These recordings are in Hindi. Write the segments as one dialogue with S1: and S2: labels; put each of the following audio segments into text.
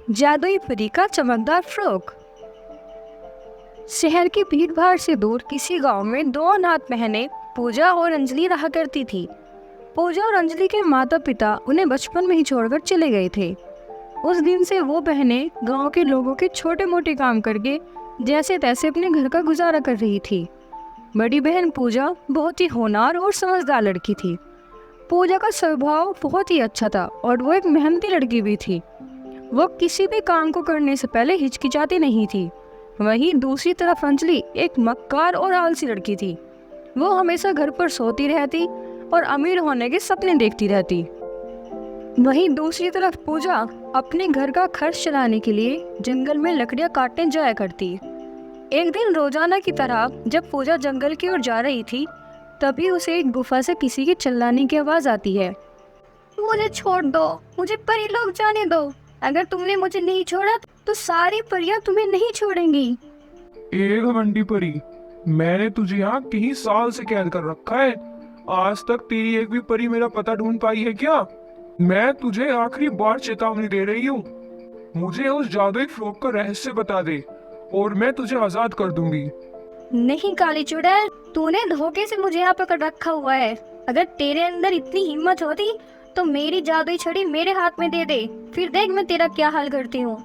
S1: जादुई परी का चमकदार फ्रॉक। शहर की भीड़ भाड़ से दूर किसी गांव में दो अनाथ बहनें पूजा और अंजलि रहा करती थी। पूजा और अंजलि के माता पिता उन्हें बचपन में ही छोड़कर चले गए थे। उस दिन से वो बहनें गांव के लोगों के छोटे मोटे काम करके जैसे तैसे अपने घर का गुजारा कर रही थी। बड़ी बहन पूजा बहुत ही होनहार और समझदार लड़की थी। पूजा का स्वभाव बहुत ही अच्छा था और वो एक मेहनती लड़की भी थी। वो किसी भी काम को करने से पहले हिचकिचाती नहीं थी। वहीं दूसरी तरफ अंजलि एक मक्कार और आलसी लड़की थी। वो हमेशा घर पर सोती रहती और अमीर होने के सपने देखती रहती। वहीं दूसरी तरफ पूजा अपने घर का खर्च चलाने के लिए जंगल में लकड़ियां काटने जाया करती। एक दिन रोजाना की तरह जब पूजा जंगल की ओर जा रही थी, तभी उसे एक गुफा से किसी के चिल्लाने की आवाज आती है।
S2: मुझे छोड़ दो, मुझे परी लोग जाने दो। अगर तुमने मुझे नहीं छोड़ा तो सारी परियां तुम्हें नहीं छोड़ेंगी।
S3: एक घमंडी परी, मैंने तुझे यहाँ कई साल से कैद कर रखा है। आज तक तेरी एक भी परी मेरा पता ढूंढ पाई है क्या? मैं तुझे आखिरी बार चेतावनी दे रही हूँ। मुझे उस जादुई फ्रॉक का रहस्य बता दे और मैं तुझे आजाद कर दूंगी।
S2: नहीं काली चुड़ैल, तूने धोखे से मुझे यहाँ पकड़ रखा हुआ है। अगर तेरे अंदर इतनी हिम्मत होती तो मेरी जादुई छड़ी मेरे हाथ में दे दे, फिर देख मैं तेरा क्या हाल करती हूँ।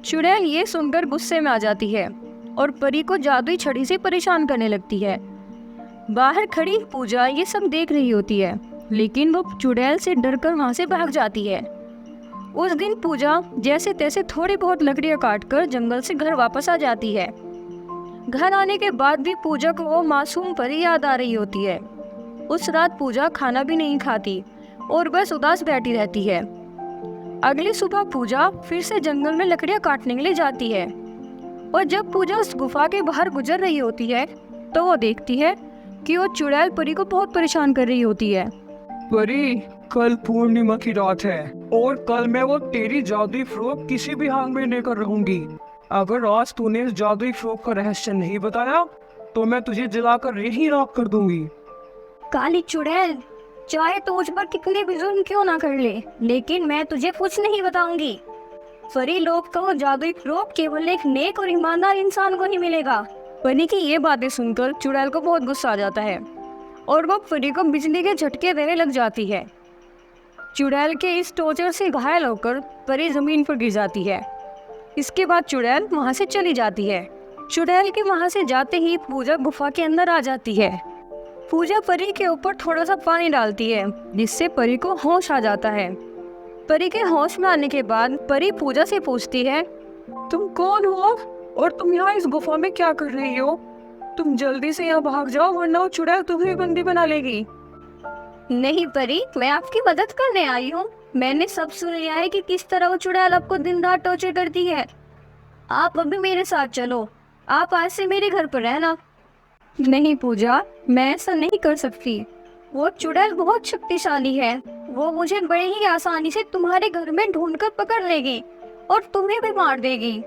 S1: चुड़ैल ये सुनकर गुस्से में आ जाती है और परी को जादुई छड़ी से परेशान करने लगती है। बाहर खड़ी पूजा ये सब देख रही होती है, लेकिन वो चुड़ैल से डरकर वहां से भाग जाती है। उस दिन पूजा जैसे तैसे थोड़ी बहुत लकड़ियां काटकर जंगल से घर वापस आ जाती है। घर आने के बाद भी पूजा को वो मासूम परी याद आ रही होती है। उस रात पूजा खाना भी नहीं खाती और बस उदास बैठी रहती है। अगली सुबह पूजा फिर से जंगल में लकड़ियां काटने के लिए जाती है और जब पूजा उस गुफा के बाहर गुजर रही होती है तो वो देखती है कि वो चुड़ैल परी को बहुत परेशान कर रही होती है।
S4: परी, कल पूर्णिमा की रात है और कल मैं वो तेरी जादुई फ्रॉक किसी भी हाल में लेकर रहूंगी। अगर आज तूने इस जादुई फ्रॉक का रहस्य नहीं बताया तो मैं तुझे जलाकर यहीं राख कर दूंगी।
S2: काली चुड़ैल, चाहे तो मुझ पर कितने भी जुल्म क्यों ना कर ले, लेकिन मैं तुझे कुछ नहीं बताऊंगी। परी लोग का वो जादुई फ्रॉक केवल एक नेक और ईमानदार इंसान को ही मिलेगा।
S1: परी की ये बातें सुनकर चुड़ैल को बहुत गुस्सा आ जाता है और वो परी को बिजली के झटके देने लग जाती है। चुड़ैल के इस टॉर्चर से घायल होकर परी जमीन पर गिर जाती है। इसके बाद चुड़ैल वहां से चली जाती है। चुड़ैल के वहां से जाते ही पूजा गुफा के अंदर आ जाती है। पूजा परी के ऊपर थोड़ा सा पानी डालती है, जिससे परी को होश आ जाता है। परी के होश में आने के बाद परी पूजा से पूछती है,
S4: तुम कौन हो और तुम यहाँ इस गुफा में क्या कर रही हो? तुम जल्दी से यहाँ भाग जाओ वरना वो चुड़ैल तुम्हें बंदी बना लेगी।
S2: नहीं परी, मैं आपकी मदद करने आई हूँ। मैंने सब सुन लिया है कि किस तरह वो चुड़ैल आपको दिन रात टॉर्चर करती है। आप अभी मेरे साथ चलो, आप आज से मेरे घर पर रहना।
S1: नहीं पूजा, मैं ऐसा नहीं कर सकती।
S2: वो चुड़ैल बहुत शक्तिशाली है। वो मुझे बड़े ही आसानी से तुम्हारे घर में ढूंढकर पकड़ लेगी और तुम्हें भी मार देगी।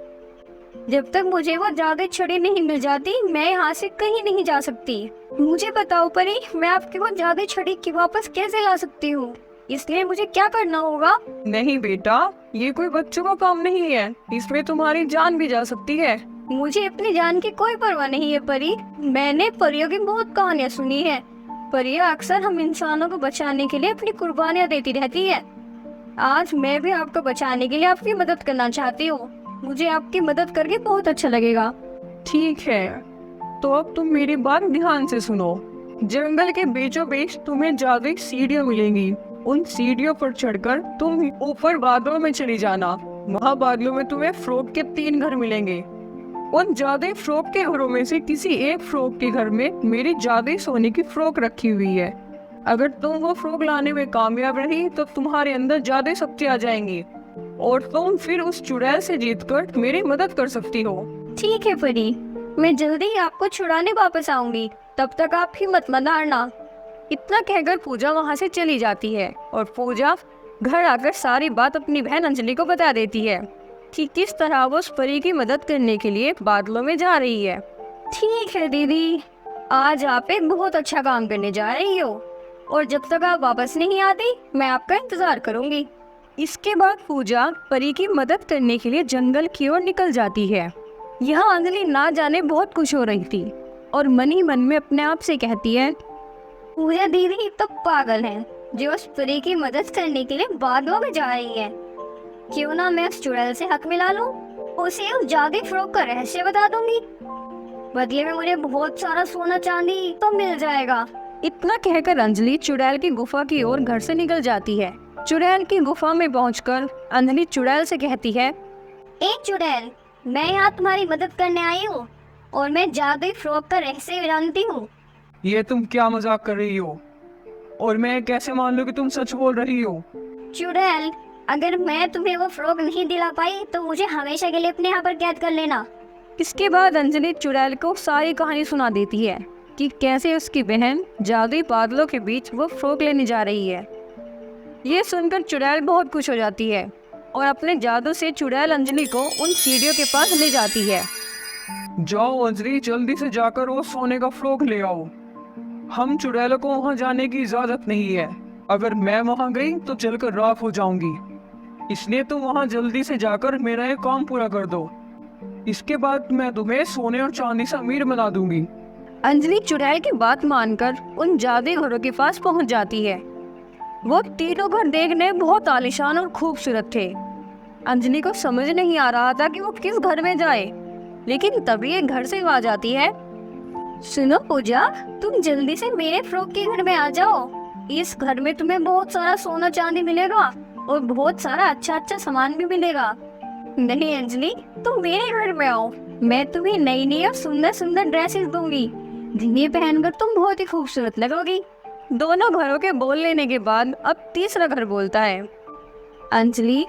S2: जब तक मुझे वो जादुई छड़ी नहीं मिल जाती मैं यहाँ से कहीं नहीं जा सकती। मुझे बताओ परी, मैं आपकी वो जादुई छड़ी की वापस कैसे ला सकती हूँ? इसलिए मुझे क्या करना होगा?
S4: नहीं बेटा, ये कोई बच्चों का काम नहीं है। इसमें तुम्हारी जान भी जा सकती है।
S2: मुझे अपनी जान की कोई परवाह नहीं है परी। मैंने परियों की बहुत कहानियाँ सुनी है। परियां अक्सर हम इंसानों को बचाने के लिए अपनी कुर्बानियाँ देती रहती है। आज मैं भी आपको बचाने के लिए आपकी मदद करना चाहती हूँ। मुझे आपकी मदद करके बहुत अच्छा लगेगा।
S4: ठीक है, तो अब तुम मेरी बात ध्यान से सुनो। जंगल के बीचों बीच तुम्हें जादुई सीढ़ियाँ मिलेंगी। उन सीढ़ियों पर चढ़कर तुम ऊपर बादलों में चली जाना। वहाँ बादलों में तुम्हें फ्रॉक के 3 घर मिलेंगे। उन जादुई फ्रॉक के घरों में से किसी एक फ्रॉक के घर में मेरी जादुई सोने की फ्रॉक रखी हुई है। अगर तुम वो फ्रॉक लाने में कामयाब रही तो तुम्हारे अंदर जादुई शक्ति आ जाएंगी और तुम फिर उस चुड़ैल से जीतकर मेरी मदद कर सकती हो।
S2: ठीक है परी, मैं जल्दी ही आपको छुड़ाने वापस आऊंगी। तब तक आप हिम्मत मत हारना।
S1: इतना कहकर पूजा वहां से चली जाती है और पूजा घर आकर सारी बात अपनी बहन अंजलि को बता देती है कि किस तरह वो उस परी की मदद करने के लिए बादलों में जा रही है।
S2: ठीक है दीदी, आज आप एक बहुत अच्छा काम करने जा रही हो और जब तक आप वापस नहीं आती मैं आपका इंतजार करूंगी।
S1: इसके बाद पूजा परी की मदद करने के लिए जंगल की ओर निकल जाती है। यहाँ अंजलि ना जाने बहुत खुश हो रही थी और मन ही मन में अपने आप से कहती है,
S2: पूजा दीदी तो पागल है जो उस परी की मदद करने के लिए बादलों में जा रही है। क्यों ना मैं उस चुड़ैल से हक मिला लूं, उसे उस जादुई फ्रॉक का रहस्य बता दूंगी। बदले में मुझे बहुत सारा सोना चांदी तो मिल जाएगा।
S1: इतना कहकर अंजलि चुड़ैल की गुफा की ओर घर से निकल जाती है। चुड़ैल की गुफा में पहुंचकर अंजलि चुड़ैल से कहती है,
S2: ए चुड़ैल, मैं यहाँ तुम्हारी मदद करने आई हूँ और मैं जादुई फ्रॉक का रहस्य जानती हूँ।
S4: ये तुम क्या मजाक कर रही हो? और मैं कैसे मान लूं कि तुम सच बोल रही हो?
S2: चुड़ैल, अगर मैं तुम्हें वो फ्रॉक नहीं दिला पाई तो मुझे हमेशा के लिए अपने यहाँ पर कैद कर लेना।
S1: इसके बाद अंजलि चुड़ैल को सारी कहानी सुना देती है कि कैसे उसकी बहन जादुई बादलों के बीच वो फ्रॉक लेने जा रही है। ये सुनकर चुड़ैल बहुत खुश हो जाती है और अपने जादू से चुड़ैल अंजलि को उन सीढ़ियों के पास ले जाती है।
S4: जाओ अंजलि, जल्दी से जाकर वो सोने का फ्रॉक ले आओ। हम चुड़ैलों को वहां जाने की इजाजत नहीं है। अगर मैं वहां गई तो जलकर राख हो जाऊंगी। इसलिए तुम वहां जल्दी से जाकर मेरा ये काम पूरा कर दो। इसके बाद मैं तुम्हें सोने और चांदी से अमीर बना दूंगी।
S1: अंजलि चुड़ैल की बात मानकर उन जादुई घरों के पास पहुंच जाती है। वो तीनों घर देखने बहुत आलीशान और खूबसूरत थे। अंजलि को समझ नहीं आ रहा था कि वो किस घर में जाए, लेकिन तभी एक घर से आवाज आती है,
S2: सुनो पूजा, तुम जल्दी से मेरे फ्रॉक के घर में आ जाओ। इस घर में तुम्हें बहुत सारा सोना चांदी मिलेगा और बहुत सारा अच्छा अच्छा सामान भी मिलेगा। नहीं अंजलि, तुम मेरे घर में आओ। मैं तुम्हें नई नई और सुंदर सुंदर ड्रेसेस दूंगी जिन्हें पहनकर तुम बहुत ही खूबसूरत लगोगी।
S1: दोनों घरों के बोल लेने के बाद अब तीसरा घर बोलता है,
S2: अंजलि,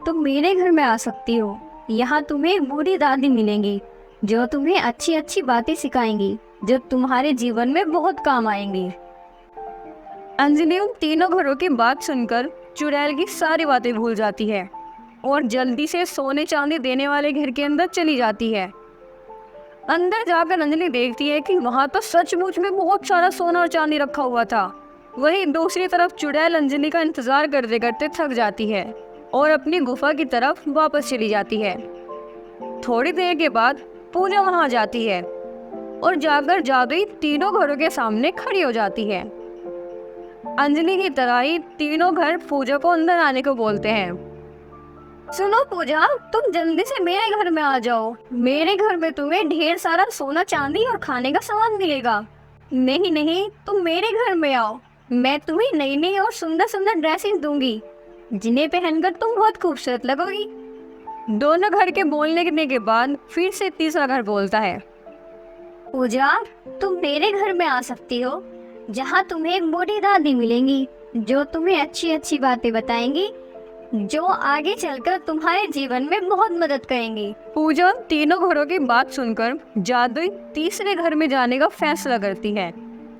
S2: तुम मेरे घर में आ सकती हो। यहाँ तुम्हें एक बूढ़ी दादी मिलेंगी जो तुम्हें अच्छी अच्छी बातें सिखाएंगी जो तुम्हारे जीवन में बहुत काम आएंगी।
S1: अंजलि उन तीनों घरों की बात सुनकर चुड़ैल की सारी बातें भूल जाती है और जल्दी से सोने चांदी देने वाले घर के अंदर चली जाती है। अंदर जाकर अंजलि देखती है कि वहां तो सचमुच में बहुत सारा सोना और चांदी रखा हुआ था। वहीं दूसरी तरफ चुड़ैल अंजलि का इंतजार करते करते थक जाती है और अपनी गुफा की तरफ वापस चली जाती है। थोड़ी देर के बाद पूजा वहां जाती है और जाकर जादुई तीनों घरों के सामने खड़ी हो जाती है। अंजलि की तरह ही तीनों घर पूजा को अंदर आने को बोलते हैं।
S2: सुनो पूजा, तुम जल्दी से मेरे घर में आ जाओ। मेरे घर में तुम्हें ढेर सारा सोना चांदी और खाने का सामान मिलेगा। नहीं नहीं, तुम मेरे घर में आओ। मैं तुम्हें नई नई और सुंदर सुंदर ड्रेसेस दूंगी जिन्हें पहनकर तुम बहुत खूबसूरत लगोगी।
S1: दोनों घर के बोलने के बाद फिर से तीसरा घर बोलता है,
S2: पूजा, तुम मेरे घर में आ सकती हो जहाँ तुम्हें एक बूढ़ी दादी मिलेंगी जो तुम्हें अच्छी अच्छी बातें बताएंगी जो आगे चलकर तुम्हारे जीवन में बहुत मदद करेंगी।
S1: पूजा तीनों घरों की बात सुनकर जादुई तीसरे घर में जाने का फैसला करती है।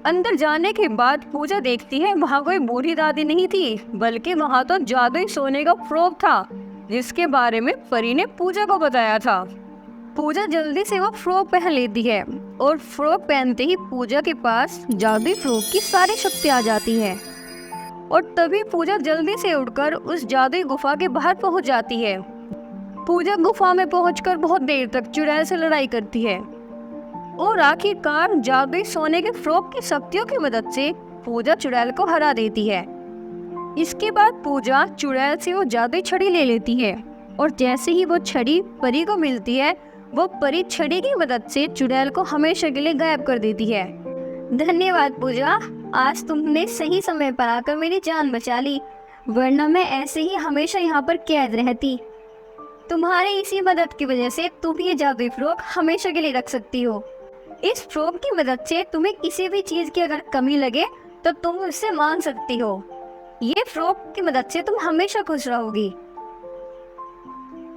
S1: अंदर जाने के बाद पूजा देखती है वहाँ कोई बूढ़ी दादी नहीं थी, बल्कि वहाँ तो जादुई सोने का फ्रॉक था जिसके बारे में परी ने पूजा को बताया था। पूजा जल्दी से वो फ्रॉक पहन लेती है और फ्रॉक पहनते ही पूजा के पास जादुई फ्रॉक की सारी शक्ति आ जाती है और तभी पूजा जल्दी से उठकर उस जादुई गुफा के बाहर पहुंच जाती है। पूजा गुफा में पहुंचकर बहुत देर तक चुड़ैल से लड़ाई करती है और आखिरकार जादुई सोने के फ्रॉक की शक्तियों की मदद से पूजा चुड़ैल को हरा देती है। इसके बाद पूजा चुड़ैल से वो जादुई छड़ी ले लेती है और जैसे ही वो छड़ी परी को मिलती है, वो परी छड़ी की मदद से चुड़ैल को हमेशा के लिए गायब कर देती है।
S2: धन्यवाद पूजा, आज तुमने सही समय पर आकर मेरी जान बचा ली, वरना मैं ऐसे ही हमेशा यहाँ पर कैद रहती। तुम्हारी इसी मदद की वजह से तुम ये जादुई फ्रॉक हमेशा के लिए रख सकती हो। इस फ्रॉक की मदद से तुम्हें किसी भी चीज की अगर कमी लगे तो तुम उससे मांग सकती हो। ये फ्रॉक की मदद से तुम हमेशा खुश रहोगी।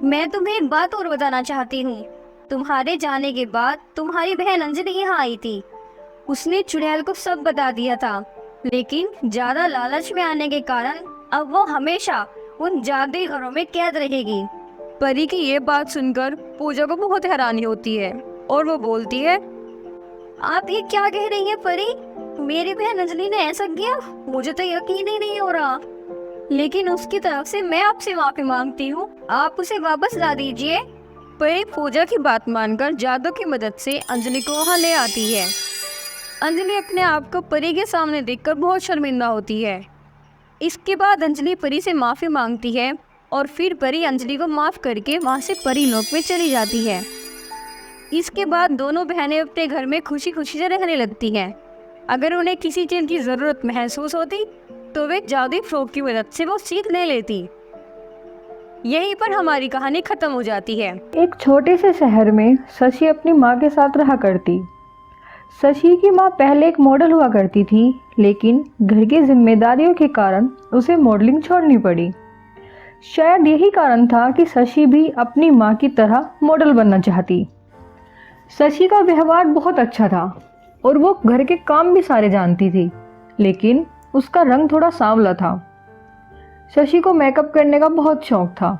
S2: मैं तुम्हें एक बात और बताना चाहती हूँ। तुम्हारे जाने के बाद तुम्हारी बहन अंजलि यहाँ आई थी। उसने चुड़ैल को सब बता दिया था, लेकिन ज्यादा लालच में आने के कारण अब वो हमेशा उन जादुई घरों में कैद रहेगी।
S1: परी की ये बात सुनकर पूजा को बहुत हैरानी होती है और वो बोलती है,
S2: आप ये क्या कह रही हैं परी? मेरी बहन अंजलि ने ऐसा किया? मुझे तो यकीन ही नहीं हो रहा। लेकिन उसकी तरफ से मैं आपसे माफी मांगती हूँ, आप उसे वापस ला दीजिए।
S1: परी पूजा की बात मानकर जादू की मदद से अंजलि को वहाँ ले आती है। अंजलि अपने आप को परी के सामने देखकर बहुत शर्मिंदा होती है। इसके बाद अंजलि परी से माफ़ी मांगती है और फिर परी अंजलि को माफ़ करके वहाँ से परी लोक में चली जाती है। इसके बाद दोनों बहनें अपने घर में खुशी खुशी से रहने लगती हैं। अगर उन्हें किसी चीज़ की ज़रूरत महसूस होती तो वे जादुई फ्रॉक की मदद से वो सीख ले लेती। यहीं पर हमारी कहानी खत्म हो जाती है।
S5: एक छोटे से शहर में शशि अपनी माँ के साथ रहा करती। शशि की माँ पहले एक मॉडल हुआ करती थी, लेकिन घर की जिम्मेदारियों के कारण उसे मॉडलिंग छोड़नी पड़ी। शायद यही कारण था कि शशि भी अपनी माँ की तरह मॉडल बनना चाहती। शशि का व्यवहार बहुत अच्छा था और वो घर के काम भी सारे जानती थी, लेकिन उसका रंग थोड़ा सांवला था। शशि को मेकअप करने का बहुत शौक था।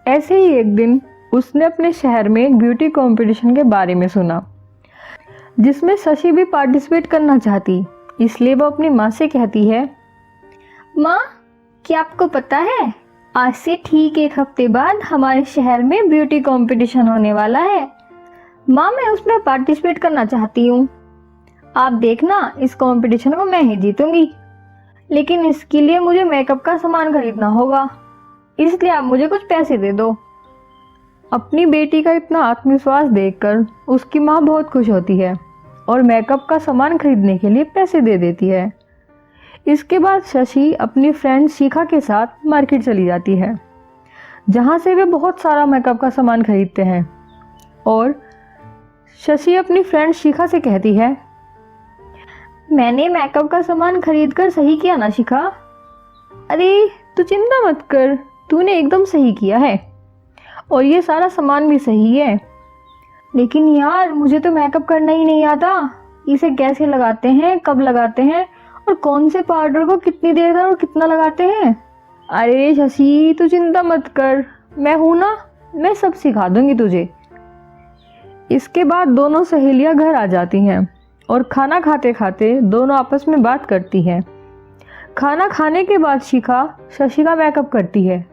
S5: ऐसे ही एक दिन उसने अपने शहर में एक ब्यूटी कंपटीशन के बारे में सुना, जिसमें शशि भी पार्टिसिपेट करना चाहती। इसलिए वो अपनी माँ से कहती है,
S2: माँ, क्या आपको पता है, आज से ठीक 1 हफ्ते बाद हमारे शहर में ब्यूटी कंपटीशन होने वाला है। माँ, मैं उसमें पार्टिसिपेट करना चाहती हूँ। आप देखना, इस कंपटीशन को मैं ही जीतूंगी, लेकिन इसके लिए मुझे मेकअप का सामान खरीदना होगा, इसलिए आप मुझे कुछ पैसे दे दो।
S5: अपनी बेटी का इतना आत्मविश्वास देखकर उसकी माँ बहुत खुश होती है और मेकअप का सामान खरीदने के लिए पैसे दे देती है। इसके बाद शशि अपनी फ्रेंड शिखा के साथ मार्केट चली जाती है, जहाँ से वे बहुत सारा मेकअप का सामान खरीदते हैं। और शशि अपनी फ्रेंड शिखा से कहती है,
S2: मैंने मेकअप का सामान खरीद कर सही किया ना शिखा?
S5: अरे तू चिंता मत कर, तूने एकदम सही किया है और ये सारा सामान भी सही है।
S2: लेकिन यार, मुझे तो मेकअप करना ही नहीं आता। इसे कैसे लगाते हैं, कब लगाते हैं और कौन से पाउडर को कितनी देर तक और कितना लगाते हैं?
S5: अरे शशि, तू चिंता मत कर, मैं हूं ना, मैं सब सिखा दूंगी तुझे। इसके बाद दोनों सहेलियां घर आ जाती हैं और खाना खाते खाते दोनों आपस में बात करती हैं। खाना खाने के बाद शिखा शशि का मेकअप करती है।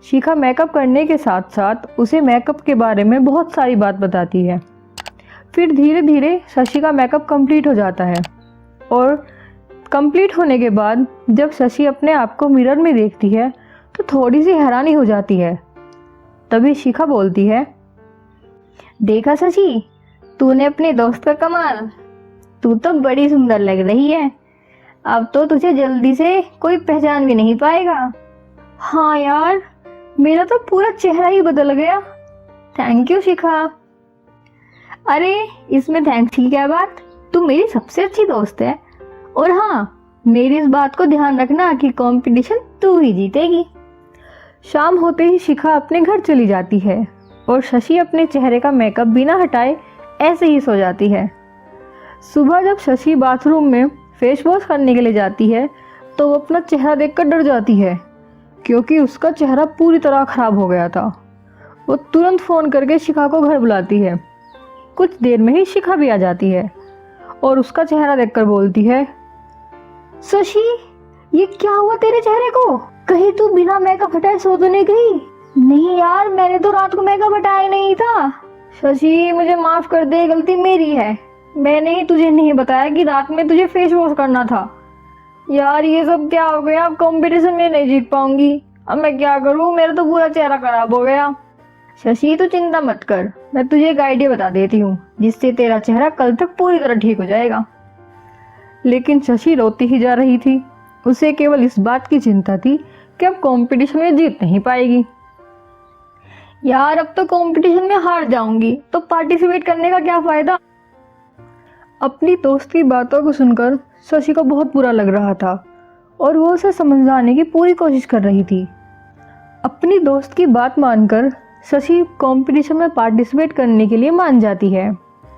S5: शिखा मेकअप करने के साथ साथ उसे मेकअप के बारे में बहुत सारी बात बताती है। फिर धीरे धीरे शशि का मेकअप कंप्लीट हो जाता है और कंप्लीट होने के बाद जब शशि अपने आप को मिरर में देखती है तो थोड़ी सी हैरानी हो जाती है। तभी शिखा बोलती है,
S2: देखा शशि, तूने अपने दोस्त का कमाल। तू तो बड़ी सुंदर लग रही है। अब तो तुझे जल्दी से कोई पहचान भी नहीं पाएगा। हाँ यार, मेरा तो पूरा चेहरा ही बदल गया। थैंक यू शिखा। अरे इसमें थैंक्स की क्या बात, तू मेरी सबसे अच्छी दोस्त है। और हाँ, मेरी इस बात को ध्यान रखना कि कंपटीशन तू ही जीतेगी।
S5: शाम होते ही शिखा अपने घर चली जाती है और शशि अपने चेहरे का मेकअप बिना हटाए ऐसे ही सो जाती है। सुबह जब शशि बाथरूम में फेस वॉश करने के लिए जाती है तो वो अपना चेहरा देखकर डर जाती है, क्योंकि उसका चेहरा पूरी तरह खराब हो गया था। वो तुरंत फ़ोन करके शिखा को घर बुलाती है। कुछ देर में ही शिखा भी आ जाती है और उसका चेहरा देखकर बोलती है,
S2: शशि, ये क्या हुआ तेरे चेहरे को? कहीं तू बिना मेकअप हटाए सो तो नहीं गई? नहीं यार, मैंने तो रात को मेकअप हटाया नहीं था। शशि, मुझे माफ कर दे, गलती मेरी है। मैंने ही तुझे नहीं बताया कि रात में तुझे फेस वॉश करना था। यार ये सब क्या हो गया, अब कंपटीशन में नहीं जीत पाऊंगी। अब मैं क्या करूं, मेरा तो पूरा चेहरा खराब हो गया। शशि तू चिंता मत कर, मैं तुझे एक आइडिया बता देती हूँ जिससे तेरा चेहरा कल तक पूरी तरह ठीक हो जाएगा।
S5: लेकिन शशि रोती ही जा रही थी। उसे केवल इस बात की चिंता थी कि अब कंपटीशन में जीत नहीं पाएगी।
S2: यार अब तो कंपटीशन में हार जाऊंगी तो पार्टिसिपेट करने का क्या फायदा।
S5: अपनी दोस्त की बातों को सुनकर शशि को बहुत बुरा लग रहा था और वो उसे समझाने की पूरी कोशिश कर रही थी। अपनी दोस्त की बात मानकर शशि कंपटीशन में पार्टिसिपेट करने के लिए मान जाती है।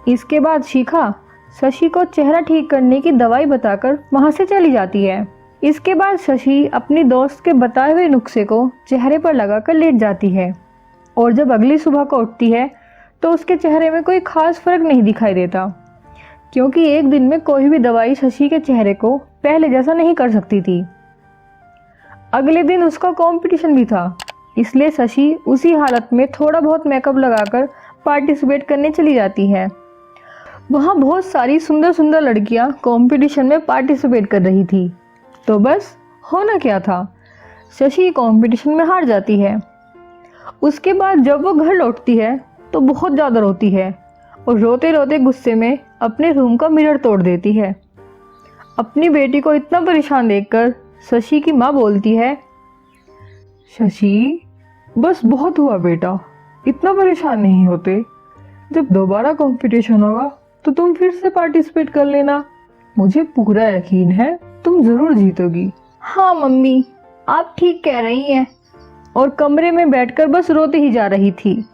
S5: इसके बाद शिखा शशि को चेहरा ठीक करने की दवाई बताकर वहाँ से चली जाती है। इसके बाद शशि अपनी दोस्त के बताए हुए नुस्खे को चेहरे पर लगाकर लेट जाती है और जब अगली सुबह को उठती है तो उसके चेहरे में कोई खास फर्क नहीं दिखाई देता, क्योंकि एक दिन में कोई भी दवाई शशि के चेहरे को पहले जैसा नहीं कर सकती थी। अगले दिन उसका कंपटीशन भी था, इसलिए शशि उसी हालत में थोड़ा बहुत मेकअप लगाकर पार्टिसिपेट करने चली जाती है। वहाँ बहुत सारी सुंदर सुंदर लड़कियाँ कंपटीशन में पार्टिसिपेट कर रही थी। तो बस होना क्या था, शशि कंपटीशन में हार जाती है। उसके बाद जब वो घर लौटती है तो बहुत ज़्यादा रोती है और रोते रोते गुस्से में अपने रूम का मिरर तोड़ देती है। अपनी बेटी को इतना परेशान देखकर शशि की माँ बोलती है, शशि बस बहुत हुआ बेटा, इतना परेशान नहीं होते। जब दोबारा कंपटीशन होगा तो तुम फिर से पार्टिसिपेट कर लेना, मुझे पूरा यकीन है तुम जरूर जीतोगी।
S2: हाँ मम्मी, आप ठीक कह रही हैं।
S5: और कमरे में बैठकर बस रोती ही जा रही थी।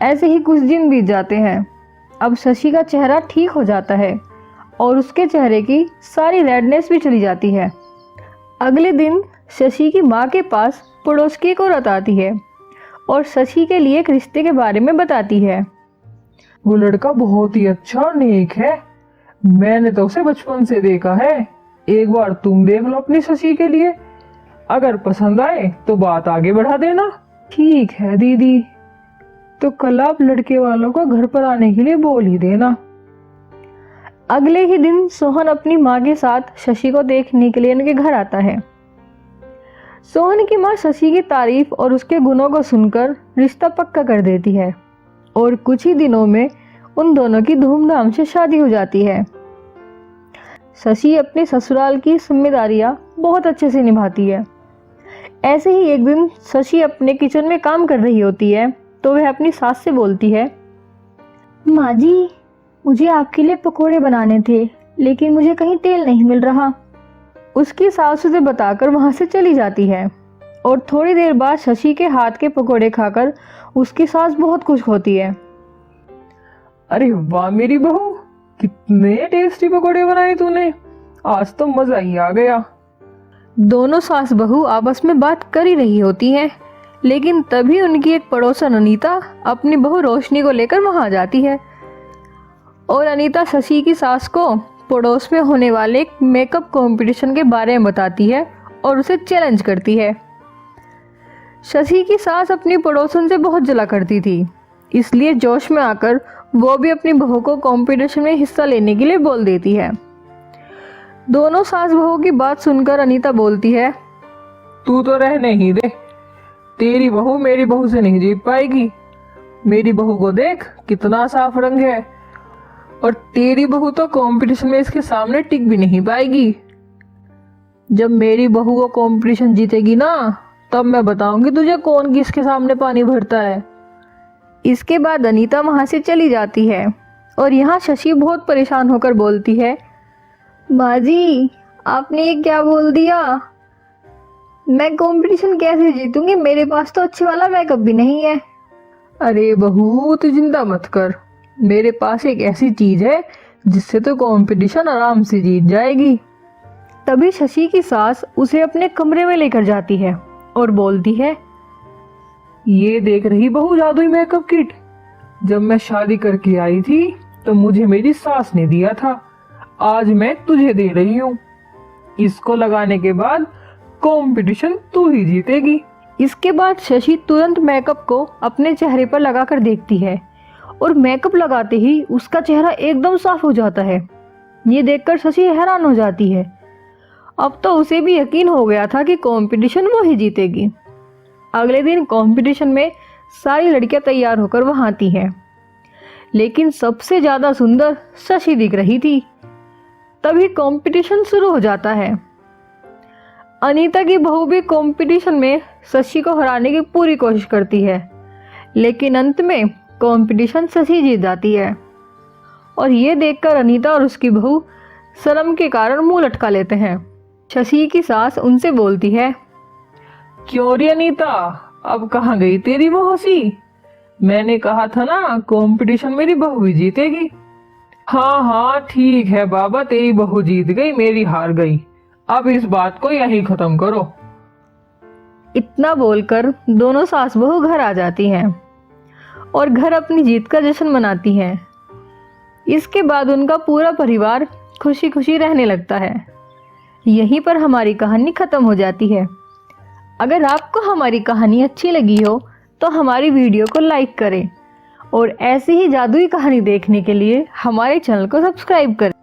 S5: ऐसे ही कुछ दिन बीत जाते हैं। अब शशि का चेहरा ठीक हो जाता है और उसके चेहरे की सारी रेडनेस भी चली जाती है। अगले दिन शशि की माँ के पास पड़ोस की एक औरत आती है और शशि के लिए एक रिश्ते के बारे में बताती है।
S3: वो लड़का बहुत ही अच्छा और नेक है, मैंने तो उसे बचपन से देखा है। एक बार तुम देख लो अपनी शशि के लिए, अगर पसंद आए तो बात आगे बढ़ा देना।
S5: ठीक है दीदी, तो कल आप लड़के वालों को घर पर आने के लिए बोल ही देना। अगले ही दिन सोहन अपनी माँ के साथ शशि को देखने के लिए उनके घर आता है। सोहन की माँ शशि की तारीफ और उसके गुणों को सुनकर रिश्ता पक्का कर देती है और कुछ ही दिनों में उन दोनों की धूमधाम से शादी हो जाती है। शशि अपने ससुराल की जिम्मेदारियां बहुत अच्छे से निभाती है। ऐसे ही एक दिन शशि अपने किचन में काम कर रही होती है तो वह अपनी सास से बोलती है,
S2: माँ जी, मुझे आपके लिए पकोड़े बनाने थे, लेकिन मुझे कहीं तेल नहीं मिल रहा।
S5: उसकी सास उसे बताकर वहां से चली जाती है और थोड़ी देर बाद शशि के हाथ के पकोड़े खाकर उसकी सास बहुत खुश होती है।
S3: अरे वाह मेरी बहू, कितने टेस्टी पकोड़े बनाए तूने, आज तो मजा ही आ गया।
S5: दोनों सास बहू आपस में बात कर ही रही होती हैं, लेकिन तभी उनकी एक पड़ोसन अनीता अपनी बहू रोशनी को लेकर वहां आ जाती है और अनीता शशि की सास को पड़ोस में होने वाले एक मेकअप कंपटीशन के बारे में बताती है और उसे चैलेंज करती है। शशि की सास अपनी पड़ोसन से बहुत जला करती थी, इसलिए जोश में आकर वो भी अपनी बहू को कंपटीशन में हिस्सा लेने के लिए बोल देती है। दोनों सास बहू की बात सुनकर अनीता बोलती है,
S3: तू तो रहने ही दे, तेरी बहू मेरी बहू से नहीं जीत पाएगी। मेरी बहू को देख कितना साफ रंग है, और तेरी बहू तो कंपटीशन में इसके सामने टिक भी नहीं पाएगी।
S5: जब मेरी बहू को कंपटीशन जीतेगी ना, तब मैं बताऊंगी तुझे कौन किसके सामने पानी भरता है। इसके बाद अनीता वहां से चली जाती है और यहाँ शशि बहुत परेशान होकर बोलती है,
S2: माँ जी, आपने ये क्या बोल दिया? मैं कंपटीशन कैसे जीतूंगी? मेरे पास तो अच्छे वाला मेकअप भी नहीं है।
S5: अरे बहू, तू चिंता मत कर, मेरे पास एक ऐसी चीज है जिससे तो कंपटीशन आराम से जीत जाएगी। तभी शशि की सास उसे अपने कमरे में लेकर जाती है और बोलती है,
S3: ये देख रही बहू जादुई मेकअप किट, जब मैं शादी करके आई थी तो मुझे मेरी सास ने दिया था, आज मैं तुझे दे रही हूँ। इसको लगाने के बाद कंपटीशन तू ही जीतेगी।
S5: इसके बाद शशि तुरंत मेकअप को अपने चेहरे पर लगाकर देखती है और मेकअप लगाते ही उसका चेहरा एकदम साफ हो जाता है। ये देखकर शशि हैरान हो जाती है। अब तो उसे भी यकीन हो गया था कि कंपटीशन वो ही जीतेगी। अगले दिन कंपटीशन में सारी लड़कियां तैयार होकर वहां आती हैं, लेकिन सबसे ज्यादा सुंदर शशि दिख रही थी। तभी कंपटीशन शुरू हो जाता है। अनीता की बहू भी कंपटीशन में शशि को हराने की पूरी कोशिश करती है, लेकिन अंत में कंपटीशन शशि जीत जाती है। और ये देखकर अनीता और उसकी बहू शर्म के कारण मुंह लटका लेते हैं। शशि की सास उनसे बोलती है,
S3: क्यों रे अनीता, अब कहाँ गई तेरी वो हंसी? मैंने कहा था ना कंपटीशन मेरी बहू ही जीतेगी। हाँ हाँ ठीक है बाबा, तेरी बहू जीत गई, मेरी हार गई। अब इस बात को यहीं खत्म करो।
S5: इतना बोलकर दोनों सास बहू घर आ जाती हैं और घर अपनी जीत का जश्न मनाती हैं। इसके बाद उनका पूरा परिवार खुशी खुशी रहने लगता है। यहीं पर हमारी कहानी खत्म हो जाती है। अगर आपको हमारी कहानी अच्छी लगी हो तो हमारी वीडियो को लाइक करें और ऐसी ही जादुई कहानी देखने के लिए हमारे चैनल को सब्सक्राइब करें।